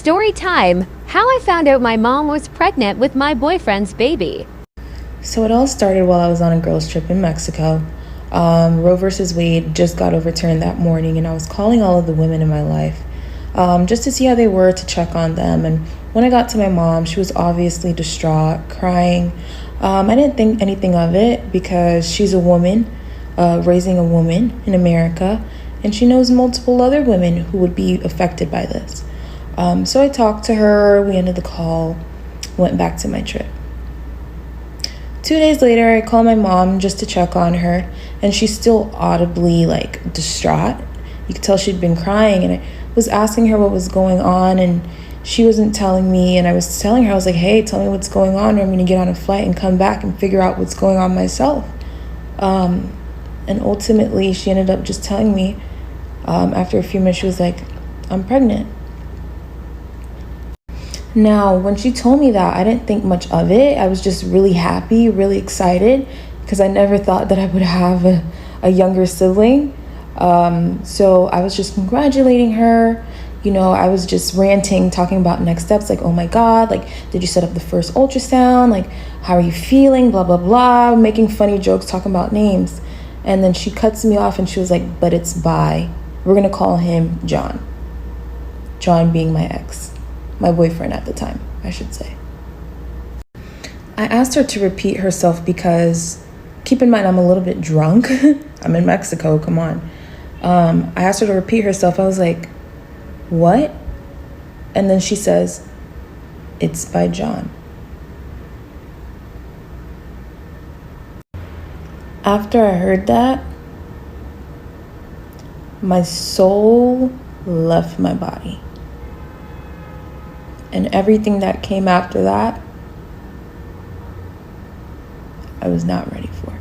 Story time! How I found out my mom was pregnant with my boyfriend's baby. So it all started while I was on a girls' trip in Mexico. Roe versus Wade just got overturned that morning, and I was calling all of the women in my life just to see how they were, to check on them. And when I got to my mom, she was obviously distraught, crying. I didn't think anything of it because she's a woman, raising a woman in America, and she knows multiple other women who would be affected by this. So I talked to her, we ended the call, went back to my trip. 2 days later, I called my mom just to check on her, and she's still audibly distraught. You could tell she'd been crying, and I was asking her what was going on, and she wasn't telling me. And I was telling her, I was like, hey, tell me what's going on, or I'm gonna get on a flight and come back and figure out what's going on myself. And ultimately, she ended up just telling me, after a few minutes, she was like, I'm pregnant. Now, when she told me that, I didn't think much of it. I was just really happy, really excited, because I never thought that I would have a younger sibling. So I was just congratulating her. I was just ranting, talking about next steps, like, oh my God, did you set up the first ultrasound? How are you feeling? Blah, blah, blah, making funny jokes, talking about names. And then she cuts me off and she was like, but it's Bi. We're going to call him John. John being my ex. My boyfriend at the time, I should say. I asked her to repeat herself because, keep in mind, I'm a little bit drunk. I'm in Mexico, come on. I asked her to repeat herself. I was like, what? And then she says, it's by John. After I heard that, my soul left my body. And everything that came after that, I was not ready for.